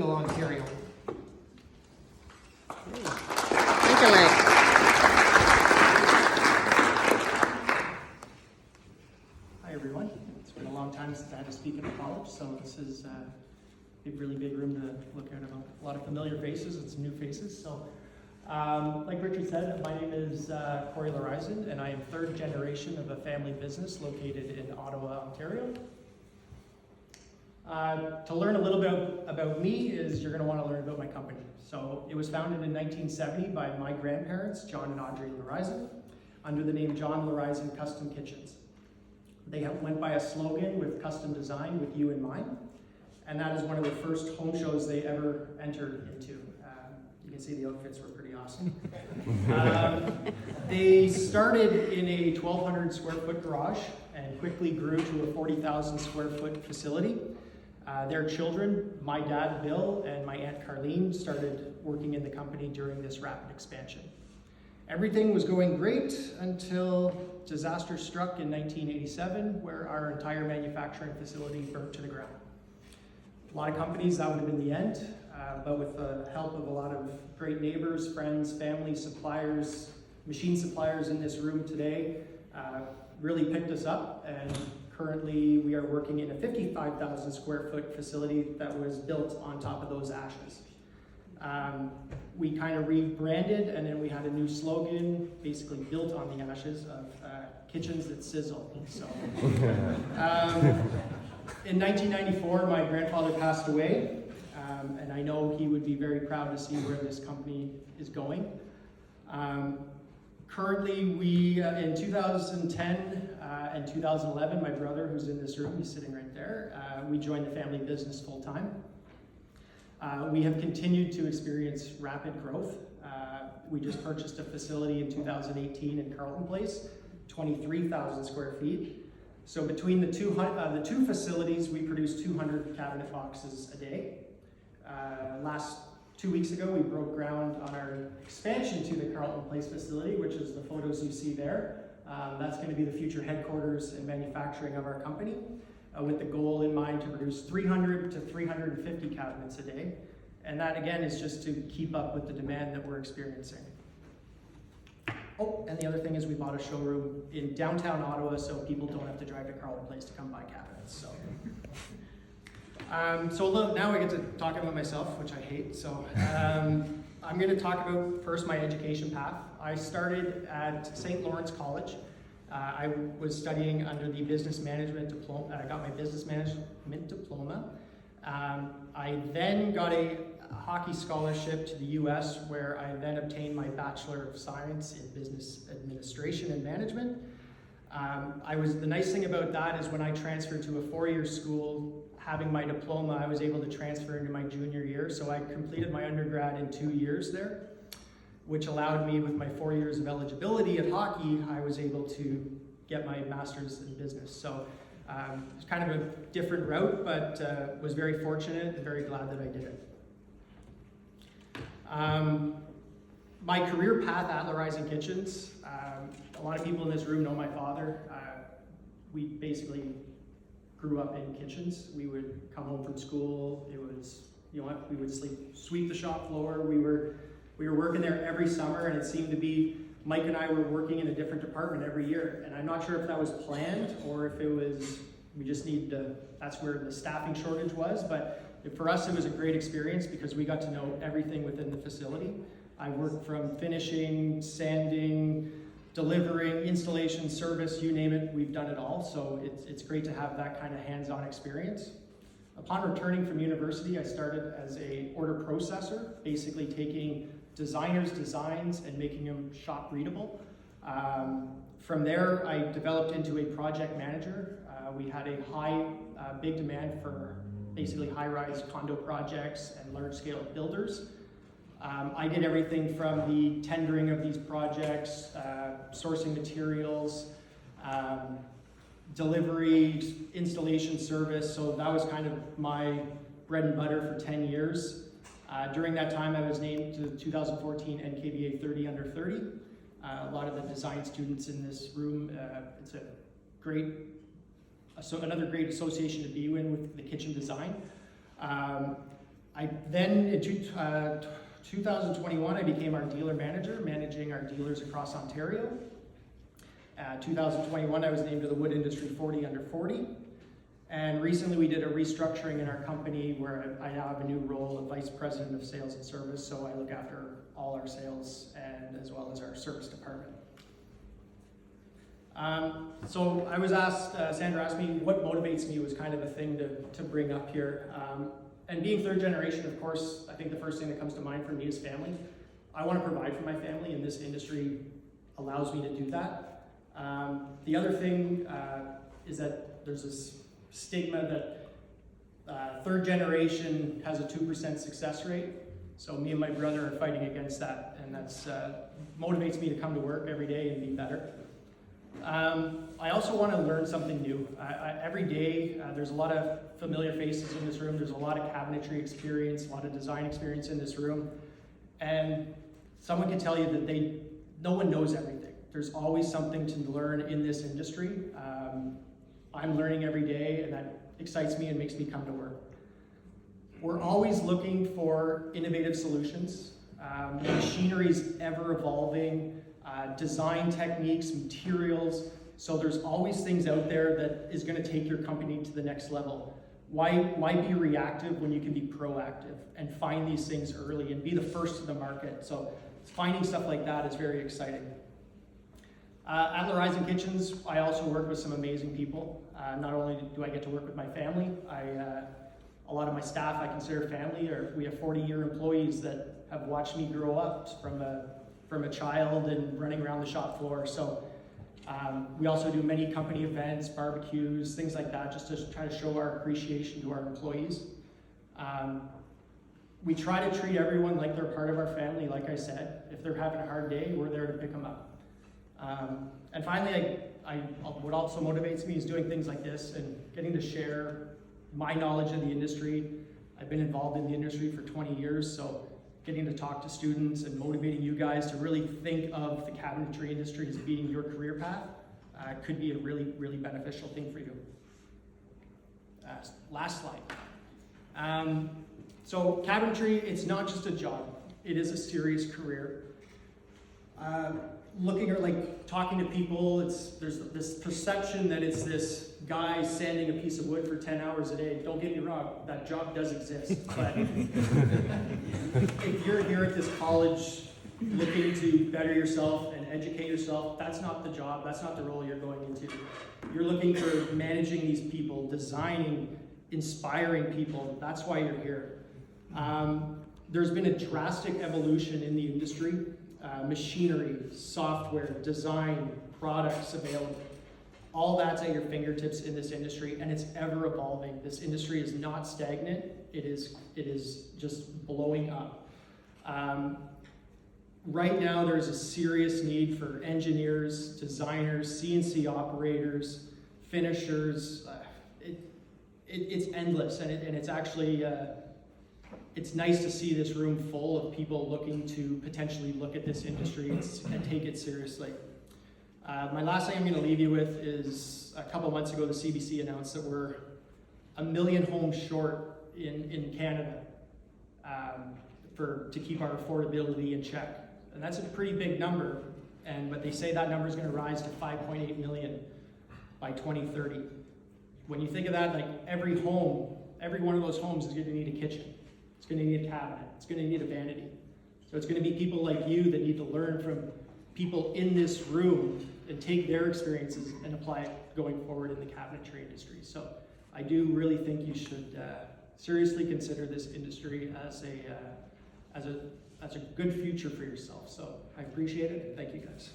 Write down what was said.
Ontario. Thank you, Mike. Hi everyone. It's been a long time since I had to speak at a college, so this is a really big room to look at. A lot of familiar faces and some new faces. So, like Richard said, my name is Laurysen, and I am third generation of a family business located in Ottawa, Ontario. To learn a little bit about me is you're going to want to learn about my company. So it was founded in 1970 by my grandparents, John and Audrey Laurysen, under the name John Laurysen Kitchens. They went by a slogan with custom design with you in mind, and that is one of the first home shows they ever entered into. You can see the outfits were pretty awesome. They started in a 1,200 square foot garage and quickly grew to a 40,000 square foot facility. Their children, my dad Bill and my aunt Carlene, started working in the company during this rapid expansion. Everything was going great until disaster struck in 1987, where our entire manufacturing facility burnt to the ground. A lot of companies, that would have been the end, but with the help of a lot of great neighbors, friends, family, suppliers, machine suppliers in this room today, really picked us up, and currently we are working in a 55,000 square foot facility that was built on top of those ashes. We kind of rebranded, and then we had a new slogan, basically built on the ashes of kitchens that sizzle. So, in 1994, my grandfather passed away, and I know he would be very proud to see where this company is going. Currently, we, in 2010 and 2011, my brother, who's in this room, he's sitting right there, we joined the family business full time. We have continued to experience rapid growth. We just purchased a facility in 2018 in Carleton Place, 23,000 square feet. So between the two facilities, we produce 200 cabinet boxes a day. Last 2 weeks ago, we broke ground on our expansion to the Carleton Place facility, which is the photos you see there. That's going to be the future headquarters and manufacturing of our company, with the goal in mind to produce 300 to 350 cabinets a day. And that, again, is just to keep up with the demand that we're experiencing. Oh, and the other thing is we bought a showroom in downtown Ottawa, so people don't have to drive to Carleton Place to come buy cabinets. So now I get to talk about myself, which I hate. So I'm going to talk about first my education path. I started at St. Laurysen College. I was studying under the business management diploma. I got my business management diploma. I then got a hockey scholarship to the US, where I then obtained my Bachelor of Science in Business Administration and Management. The nice thing about that is when I transferred to a four-year school, having my diploma, I was able to transfer into my junior year. So I completed my undergrad in 2 years there, which allowed me, with my 4 years of eligibility at hockey, I was able to get my master's in business. So it's kind of a different route, but was very fortunate and very glad that I did it. My career path at Laurysen Kitchens, a lot of people in this room know my father. We basically grew up in kitchens. We would come home from school. It was, we would sweep the shop floor. We were working there every summer, and it seemed to be Mike and I were working in a different department every year. And I'm not sure if that was planned or if it was, we just needed to, that's where the staffing shortage was. But for us, it was a great experience because we got to know everything within the facility. I worked from finishing, sanding, delivering, installation, service, you name it, we've done it all. So it's great to have that kind of hands-on experience. Upon returning from university, I started as a order processor, basically taking designers' designs and making them shop readable. From there, I developed into a project manager. We had a big demand for basically high-rise condo projects and large-scale builders. I did everything from the tendering of these projects, sourcing materials, delivery, installation service. So that was kind of my bread and butter for 10 years. During that time, I was named to the 2014 NKBA 30 Under 30. A lot of the design students in this room, it's another great association to be in with the kitchen design. Then in 2021, I became our dealer manager, managing our dealers across Ontario. 2021, I was named to the Wood Industry 40 Under 40. And recently we did a restructuring in our company where I now have a new role of Vice President of Sales and Service, so I look after all our sales and as well as our service department. So I was asked, Sandra asked me what motivates me was kind of a thing to bring up here. And being third generation, of course, I think the first thing that comes to mind for me is family. I want to provide for my family, and this industry allows me to do that. The other thing is that there's this stigma that third generation has a 2% success rate. So me and my brother are fighting against that, and that's motivates me to come to work every day and be better. I also want to learn something new. Every day, there's a lot of familiar faces in this room. There's a lot of cabinetry experience, a lot of design experience in this room. And someone can tell you that no one knows everything. There's always something to learn in this industry. I'm learning every day, and that excites me and makes me come to work. We're always looking for innovative solutions. Machinery is ever evolving. Design techniques, materials. So there's always things out there that is going to take your company to the next level. Why be reactive when you can be proactive and find these things early and be the first to the market? So finding stuff like that is very exciting. At Laurysen Kitchens, I also work with some amazing people. Not only do I get to work with my family, a lot of my staff I consider family. We have 40-year employees that have watched me grow up from a child and running around the shop floor. So we also do many company events, barbecues, things like that, just to try to show our appreciation to our employees. We try to treat everyone like they're part of our family, like I said. If they're having a hard day, we're there to pick them up. And finally, what also motivates me is doing things like this and getting to share my knowledge of the industry. I've been involved in the industry for 20 years, so getting to talk to students and motivating you guys to really think of the cabinetry industry as being your career path could be a really, really beneficial thing for you. Last slide. So cabinetry, it's not just a job. It is a serious career. Looking or talking to people, there's this perception that it's this guy sanding a piece of wood for 10 hours a day. Don't get me wrong, that job does exist. But if you're here at this college looking to better yourself and educate yourself, that's not the job, that's not the role you're going into. You're looking for managing these people, designing, inspiring people. That's why you're here. There's been a drastic evolution in the industry. Machinery, software, design, products available. All that's at your fingertips in this industry, and it's ever evolving. This industry is not stagnant. It is just blowing up. Right now, there's a serious need for engineers, designers, CNC operators, finishers. It's endless, and it's actually it's nice to see this room full of people looking to potentially look at this industry and take it seriously. My last thing I'm going to leave you with is a couple months ago the CBC announced that we're 1 million homes short in Canada to keep our affordability in check. And that's a pretty big number, but they say that number is going to rise to 5.8 million by 2030. When you think of that, every one of those homes is going to need a kitchen. It's going to need a cabinet. It's going to need a vanity. So it's going to be people like you that need to learn from people in this room and take their experiences and apply it going forward in the cabinetry industry. So I do really think you should seriously consider this industry as a good future for yourself. So I appreciate it. Thank you guys.